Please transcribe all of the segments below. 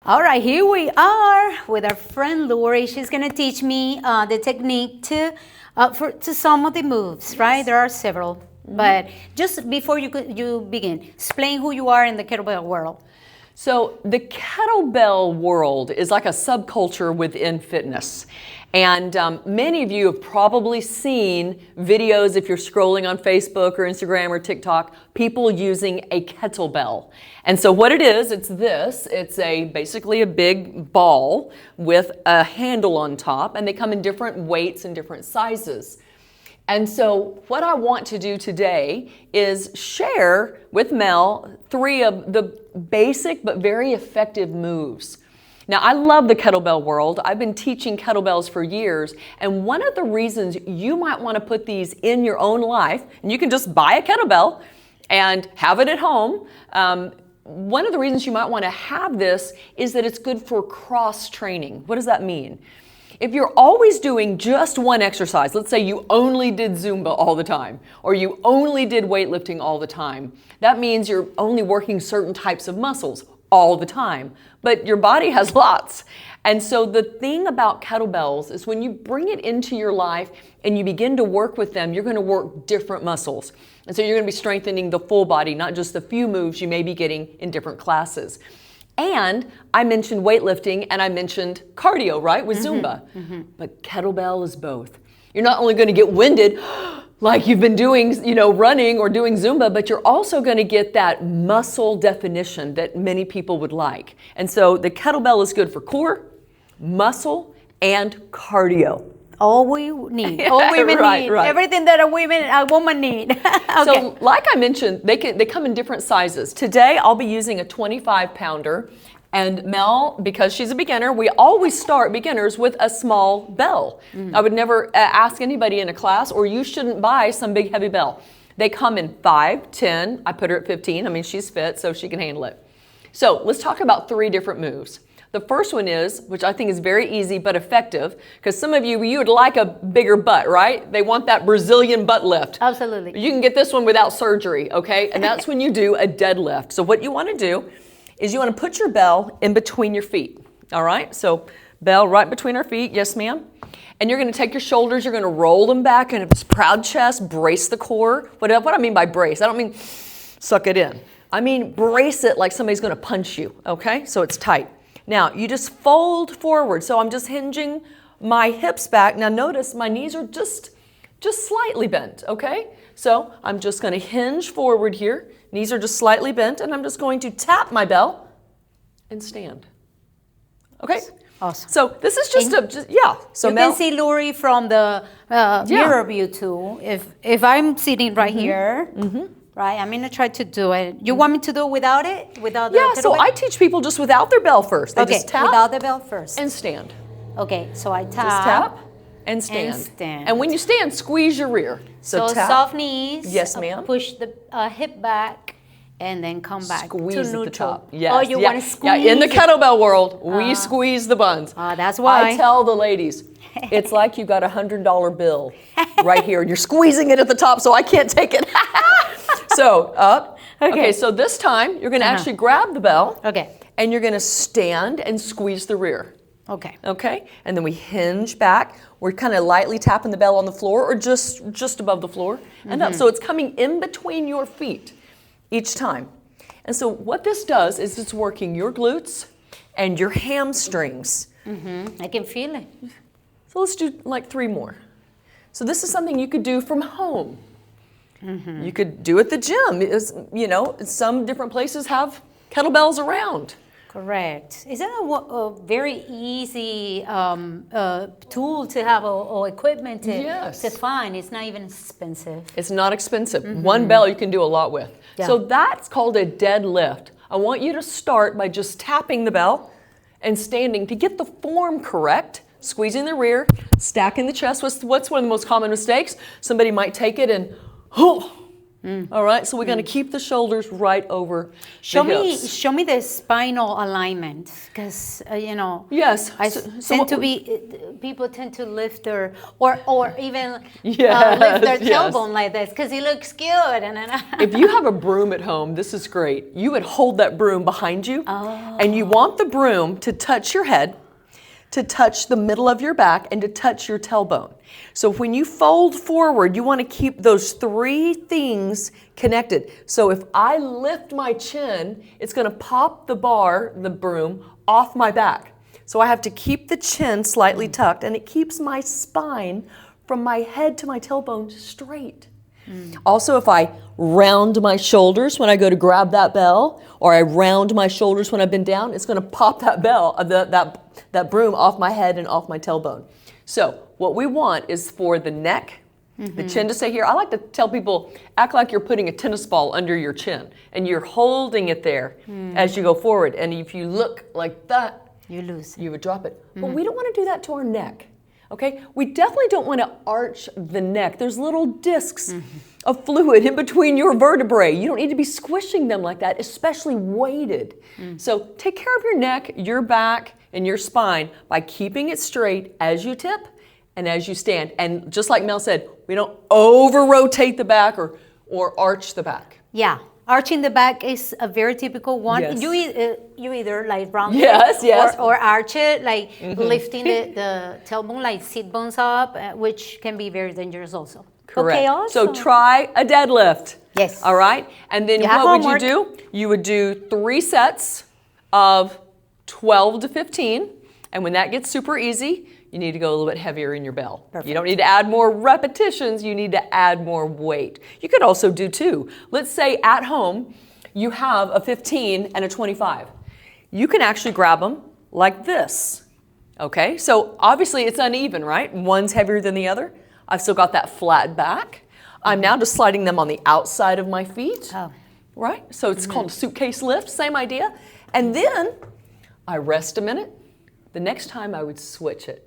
All right, here we are with our friend Lori. She's going to teach me the technique to some of the moves, yes. Right? There are several. Mm-hmm. But just before you begin, explain who you are in the kettlebell world. So the kettlebell world is like a subculture within fitness. And many of you have probably seen videos, if you're scrolling on Facebook or Instagram or TikTok, people using a kettlebell. And so what it is, it's this. It's basically a big ball with a handle on top, and they come in different weights and different sizes. And so what I want to do today is share with Mel 3 of the basic but very effective moves. Now, I love the kettlebell world. I've been teaching kettlebells for years, and one of the reasons you might want to put these in your own life, and you can just buy a kettlebell and have it at home. One of the reasons you might want to have this is that it's good for cross-training. What does that mean? If you're always doing just one exercise, let's say you only did Zumba all the time, or you only did weightlifting all the time, that means you're only working certain types of muscles all the time, but your body has lots. And so the thing about kettlebells is when you bring it into your life and you begin to work with them, you're going to work different muscles. And so you're going to be strengthening the full body, not just the few moves you may be getting in different classes. And I mentioned weightlifting and I mentioned cardio, right, with Zumba. Mm-hmm. But kettlebell is both. You're not only going to get winded like you've been doing, running or doing Zumba, but you're also going to get that muscle definition that many people would like. And so the kettlebell is good for core, muscle, and cardio. All we need, all women need, right. Everything that a woman need. Okay. So like I mentioned, they come in different sizes. Today I'll be using a 25-pounder. And Mel, because she's a beginner, we always start beginners with a small bell. Mm. I would never ask anybody in a class, or you shouldn't buy some big heavy bell. They come in 5, 10, I put her at 15. I mean, she's fit, so she can handle it. So let's talk about 3 different moves. The first one is, which I think is very easy but effective, because some of you would like a bigger butt, right? They want that Brazilian butt lift. Absolutely. You can get this one without surgery, okay? And that's when you do a deadlift. So what you want to do is you want to put your bell in between your feet, all right? So bell right between our feet, yes ma'am. And you're going to take your shoulders, you're going to roll them back in a proud chest, brace the core. What I mean by brace, I don't mean suck it in. I mean brace it like somebody's going to punch you, okay? So it's tight. Now you just fold forward. So I'm just hinging my hips back. Now notice my knees are just slightly bent, okay? So I'm just going to hinge forward here. Knees are just slightly bent, and I'm just going to tap my bell and stand. Okay? Awesome. So this is just So you can see Lori from the mirror view too. If I'm sitting right here, right, I'm going to try to do it. You want me to do it without it? Without the so I teach people just without their bell first. They just tap without the bell first. And stand. Okay, so I tap. Just tap. And stand. And when you stand, squeeze your rear. So tap. Soft knees. Yes, ma'am. Push the hip back and then come back squeeze to at neutral. the top. Yes. Oh, you want to squeeze? Yeah, in the kettlebell world, we squeeze the buns. That's why. I tell the ladies, it's like you got $100 bill right here, and you're squeezing it at the top, so I can't take it. So up. Okay, so this time, you're going to actually grab the bell. Okay. And you're going to stand and squeeze the rear. Okay. Okay, and then we hinge back. We're kind of lightly tapping the bell on the floor or just above the floor and up. So it's coming in between your feet each time. And so what this does is it's working your glutes and your hamstrings. I can feel it. So let's do like 3 more. So this is something you could do from home. You could do at the gym. Some different places have kettlebells around. Correct. Is that a very easy tool to have or equipment to find? It's not even expensive. It's not expensive. One bell you can do a lot with. Yeah. So that's called a deadlift. I want you to start by just tapping the bell and standing to get the form correct, squeezing the rear, stacking the chest. What's one of the most common mistakes? Somebody might take it and All right, so we're going to keep the shoulders right over Show the hips. show me the spinal alignment, because you know. Yes. People tend to lift their or even Yes, lift their yes. tailbone like this because it looks good. And then If you have a broom at home, this is great. You would hold that broom behind you, and you want the broom to touch your head, to touch the middle of your back, and to touch your tailbone. So when you fold forward, you want to keep those three things connected. So if I lift my chin, it's going to pop the broom, off my back. So I have to keep the chin slightly tucked, and it keeps my spine from my head to my tailbone straight. Also, if I round my shoulders when I go to grab that bell, or I round my shoulders when I've been down, it's going to pop that that broom off my head and off my tailbone. So what we want is for the neck, the chin to stay here. I like to tell people, act like you're putting a tennis ball under your chin, and you're holding it there as you go forward. And if you look like that, you lose. You would drop it. But we don't want to do that to our neck. Okay, we definitely don't want to arch the neck. There's little discs of fluid in between your vertebrae. You don't need to be squishing them like that, especially weighted. So take care of your neck, your back, and your spine by keeping it straight as you tip and as you stand. And just like Mel said, we don't over-rotate the back or arch the back. Yeah. Arching the back is a very typical one. Yes. You either like round Yes, it yes. or arch it, like lifting the tailbone, like sit bones up, which can be very dangerous also. Correct. Okay, awesome. So try a deadlift. Yes. All right. And then what would you do? You would do 3 sets of 12 to 15. And when that gets super easy, you need to go a little bit heavier in your bell. Perfect. You don't need to add more repetitions, you need to add more weight. You could also do 2. Let's say at home, you have a 15 and a 25. You can actually grab them like this. Okay, so obviously it's uneven, right? One's heavier than the other. I've still got that flat back. I'm now just sliding them on the outside of my feet, right? So it's called a suitcase lift, same idea. And then I rest a minute. The next time I would switch it.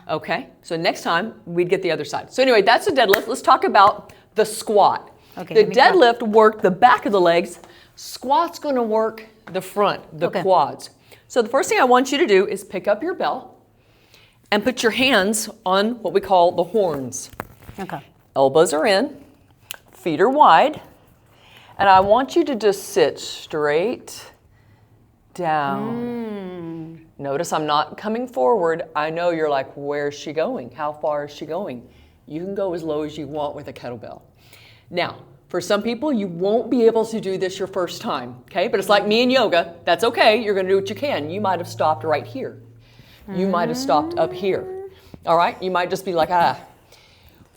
Okay, so next time we'd get the other side. So anyway, that's a deadlift. Let's talk about the squat. Okay, the deadlift worked the back of the legs. Squat's gonna work the front, the quads. So the first thing I want you to do is pick up your bell and put your hands on what we call the horns. Okay. Elbows are in, feet are wide, and I want you to just sit straight down. Notice I'm not coming forward. I know you're like, where's she going? How far is she going? You can go as low as you want with a kettlebell. Now, for some people, you won't be able to do this your first time, okay? But it's like me in yoga. That's okay. You're gonna do what you can. You might have stopped right here. You might have stopped up here. All right? You might just be like, ah.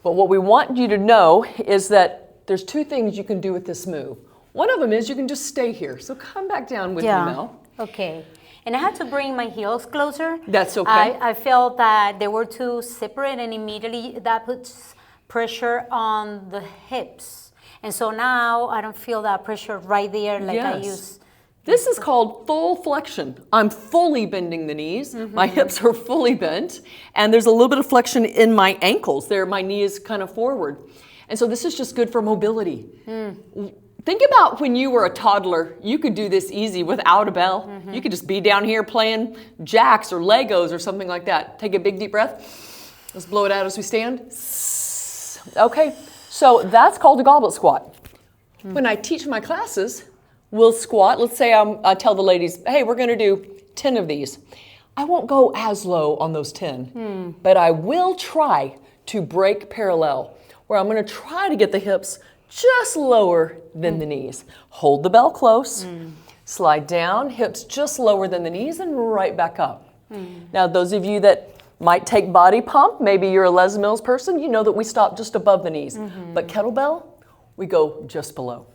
But what we want you to know is that there's 2 things you can do with this move. One of them is you can just stay here. So come back down with me, Mel. Okay. And I had to bring my heels closer. That's okay. I felt that they were too separate, and immediately that puts pressure on the hips. And so now I don't feel that pressure right there like I used. This is called full flexion. I'm fully bending the knees. My hips are fully bent, and there's a little bit of flexion in my ankles. There, my knee is kind of forward. And so this is just good for mobility. Think about when you were a toddler, you could do this easy without a bell. You could just be down here playing jacks or Legos or something like that. Take a big deep breath. Let's blow it out as we stand. Okay, so that's called a goblet squat. When I teach my classes, we'll squat. Let's say I tell the ladies, hey, we're gonna do 10 of these. I won't go as low on those 10, but I will try to break parallel, where I'm gonna try to get the hips just lower than the knees. Hold the bell close, slide down, hips just lower than the knees, and right back up. Now, those of you that might take body pump, maybe you're a Les Mills person, you know that we stop just above the knees. But kettlebell, we go just below.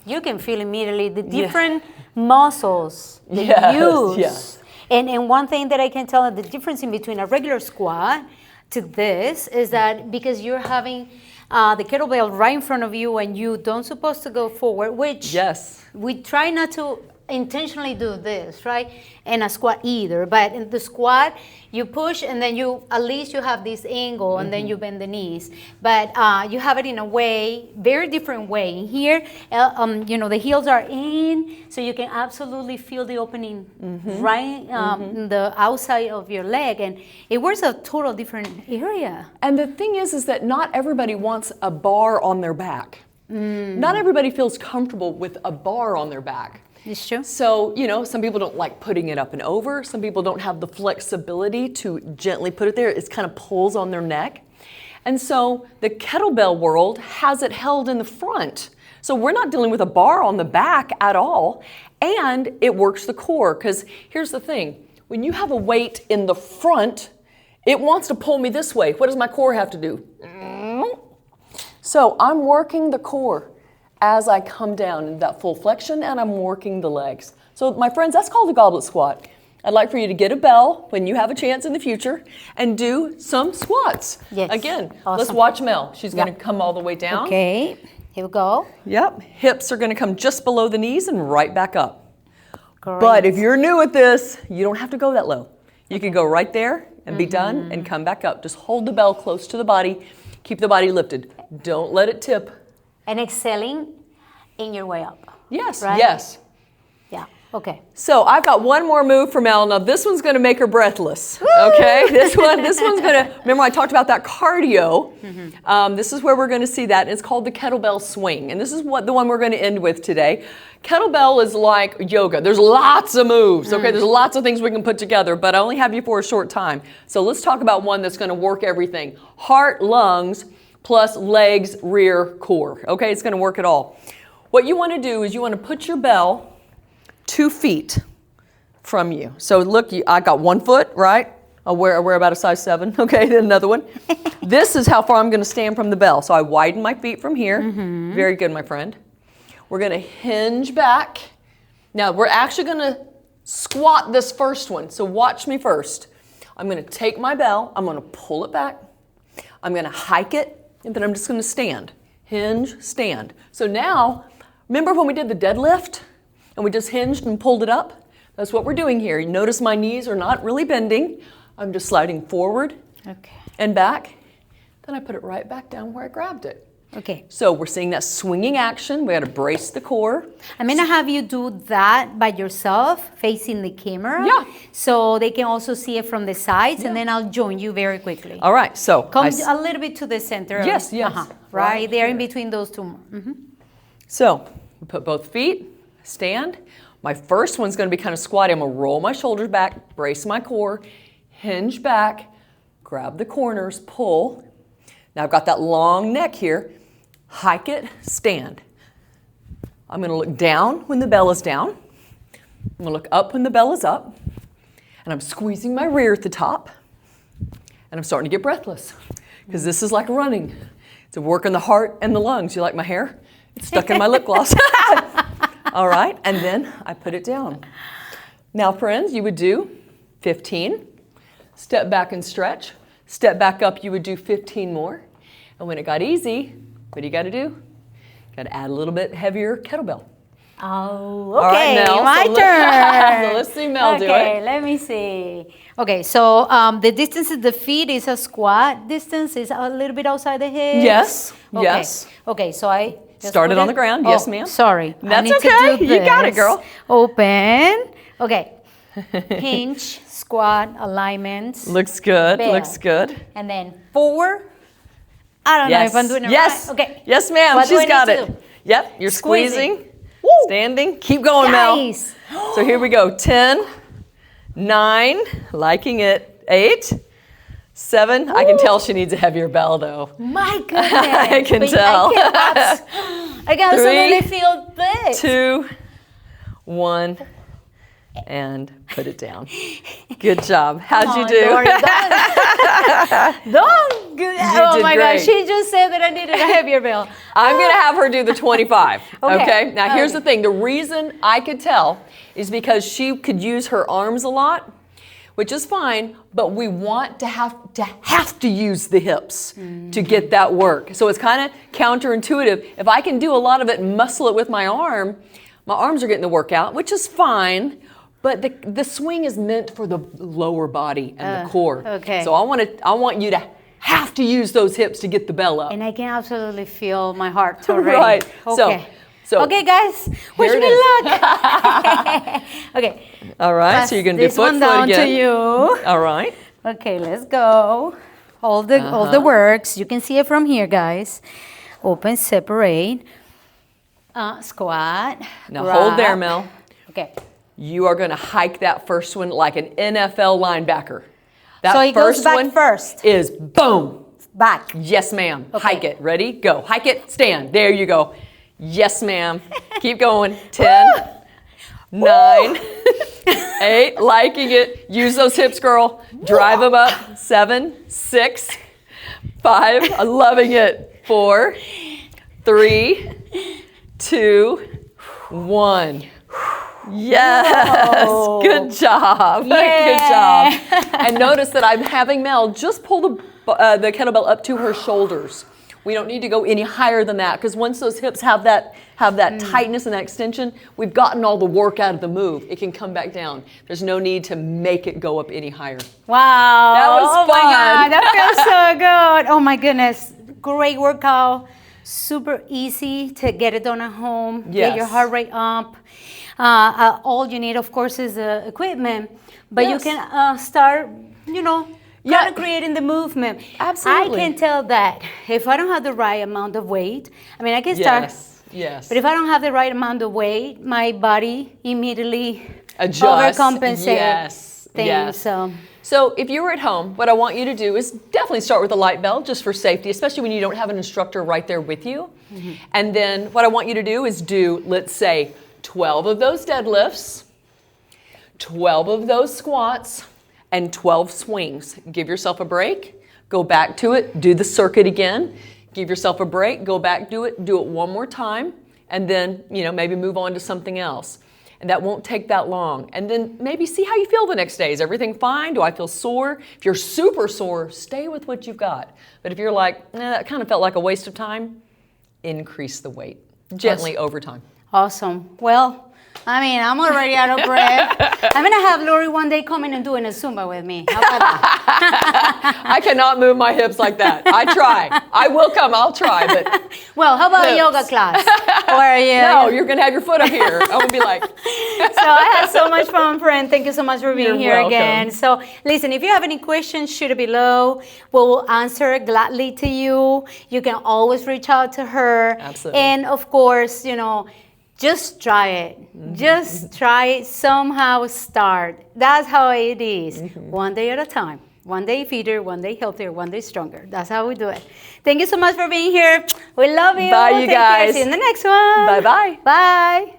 You can feel immediately the different muscles that you use. Yes. And one thing that I can tell, the difference in between a regular squat to this is that because you're having the kettlebell right in front of you and you don't supposed to go forward, which we try not to intentionally do this, right? And a squat either. But in the squat, you push and then you, at least you have this angle and then you bend the knees. But you have it in a way, very different way. In here, you know, the heels are in, so you can absolutely feel the opening right in the outside of your leg. And it works a total different area. And the thing is that not everybody wants a bar on their back. Not everybody feels comfortable with a bar on their back. It's true. So, you know, some people don't like putting it up and over. Some people don't have the flexibility to gently put it there. It kind of pulls on their neck. And so the kettlebell world has it held in the front. So we're not dealing with a bar on the back at all. And it works the core, because here's the thing. When you have a weight in the front, it wants to pull me this way. What does my core have to do? So I'm working the core as I come down in that full flexion, and I'm working the legs. So my friends, that's called the goblet squat. I'd like for you to get a bell when you have a chance in the future and do some squats. Yes. Again, Awesome. let's watch Mel. She's going to come all the way down. Okay, here we go. Yep, hips are going to come just below the knees and right back up. Great. But if you're new at this, you don't have to go that low. You can go right there and be done and come back up. Just hold the bell close to the body. Keep the body lifted. Don't let it tip. And exhaling in your way up. Yes, Right? yes. Yeah, okay. So I've got one more move for Mel. Now this one's going to make her breathless. Okay, this one's going to. Remember I talked about that cardio. This is where we're going to see that. It's called the kettlebell swing, and this is what the one we're going to end with today. Kettlebell is like yoga. There's lots of moves. Okay, there's lots of things we can put together, but I only have you for a short time. So let's talk about one that's going to work everything: heart, lungs, plus legs, rear, core. Okay, it's going to work it all. What you want to do is you want to put your bell 2 feet from you. So look, I got 1 foot, right? I wear about a size 7. Okay, then another one. This is how far I'm going to stand from the bell. So I widen my feet from here. Very good, my friend. We're going to hinge back. Now we're actually going to squat this first one. So watch me first. I'm going to take my bell. I'm going to pull it back. I'm going to hike it, and then I'm just going to stand. Hinge, stand. So now, remember when we did the deadlift and we just hinged and pulled it up? That's what we're doing here. You notice my knees are not really bending. I'm just sliding forward and back. Then I put it right back down where I grabbed it. Okay. So we're seeing that swinging action. We got to brace the core. I'm going to have you do that by yourself, facing the camera. Yeah. So they can also see it from the sides, and then I'll join you very quickly. All right. So Come a little bit to the center. Yes, yes. Right there here. in between those two. So we put both feet, stand. My first one's going to be kind of squatty. I'm going to roll my shoulders back, brace my core, hinge back, grab the corners, pull. Now I've got that long neck here. Hike it, stand. I'm going to look down when the bell is down. I'm going to look up when the bell is up. And I'm squeezing my rear at the top. And I'm starting to get breathless because this is like running. It's a work on the heart and the lungs. You like my hair? It's stuck in my lip gloss. All right, and then I put it down. Now, friends, you would do 15. Step back and stretch. Step back up, you would do 15 more. And when it got easy, what do you got to do? Got to add a little bit heavier kettlebell. Oh, All right, okay, Mel, my so turn. so let's see Mel do it. Okay, let me see. Okay, so the distance of the feet is a squat distance, is a little bit outside the hips. Yes, Okay. yes. Okay, so I just Started put on it- the ground. Oh, Yes, ma'am. Sorry. I That's need to okay. do You got it, this. girl. Open. Okay. Hinge, squat, alignments. Looks good, Bell. looks good. And then forward. I don't know if I'm doing it yes. right. Okay. Yes, ma'am. What do I She's got need to it. do? Yep. You're Squeezing. squeezing. Standing. Keep going, Nice. Mel. So here we go. 10, 9, liking it. 8, 7. I can tell she needs a heavier bell, though. My goodness. I can But tell. I can absolutely 3, feel this. 2, 1, and put it down. Good job. How'd you do? Lori, don't. Oh did my God, great. she just said that I needed a heavier bell. I'm going to have her do the 25. Okay. Now, here's the thing. The reason I could tell is because she could use her arms a lot, which is fine, but we want to have to use the hips to get that work. So it's kind of counterintuitive. If I can do a lot of it and muscle it with my arm My arms are getting the workout, which is fine. But the swing is meant for the lower body and the core. Okay. So I want you to have to use those hips to get the bell up. And I can absolutely feel my heart already. Right. Okay. So okay, guys. Wish it me is. luck. Okay. All right. So you're gonna do this one foot down again. to you. All right. Okay, let's go. All the works. You can see it from here, guys. Open, separate. Squat. Now grab. hold there, Mel. Okay. You are going to hike that first one like an NFL linebacker. That So it first goes back one first. is boom. Back. Yes, ma'am. Okay. Hike it. Ready? Go. Hike it. Stand. There you go. Yes, ma'am. Keep going. 10, 9, 8. Liking it. Use those hips, girl. Drive them up. 7, 6, 5. I'm loving it. 4, 3, 2, 1. Yes, Whoa. good job. Yeah. Good job. And notice that I'm having Mel just pull the kettlebell up to her shoulders. We don't need to go any higher than that because once those hips have that tightness and that extension, we've gotten all the work out of the move. It can come back down. There's no need to make it go up any higher. Wow. That was oh fun. my God, that feels so good. Oh my goodness. Great workout. Super easy to get it done at home. Yes. Get your heart rate up. All you need, of course, is equipment. But Yes. you can start, Yeah. kind of creating the movement. Absolutely. I can tell that if I don't have the right amount of weight, I mean, I can start. Yes. Yes. But if I don't have the right amount of weight, my body immediately Adjust. overcompensates Yes. things. Yes. So if you were at home, what I want you to do is definitely start with a light bell just for safety, especially when you don't have an instructor right there with you. Mm-hmm. And then what I want you to do is do, let's say, 12 of those deadlifts, 12 of those squats, and 12 swings. Give yourself a break, go back to it, do the circuit again, give yourself a break, go back, do it one more time, and then, maybe move on to something else. And that won't take that long. And then maybe see how you feel the next day. Is everything fine? Do I feel sore? If you're super sore, stay with what you've got. But if you're like, that kind of felt like a waste of time, increase the weight gently over time. awesome. Well, I mean, I'm already out of breath. I'm going to have Lori one day coming and doing a Zumba with me. How about that? I cannot move my hips like that. I try. I will come. I'll try. But Well, how about a hips. yoga class? Or No, you're going to have your foot up here. I would be like. So I had so much fun, friend. Thank you so much for being You're here welcome. again. So listen, if you have any questions, shoot it below. We'll answer gladly to you. You can always reach out to her. Absolutely. And of course, just try it. Mm-hmm. Just try it. Somehow start. That's how it is. Mm-hmm. One day at a time. One day fitter, one day healthier, one day stronger. That's how we do it. Thank you so much for being here. We love you. Bye, you Take care. guys. See you in the next one. Bye-bye. Bye.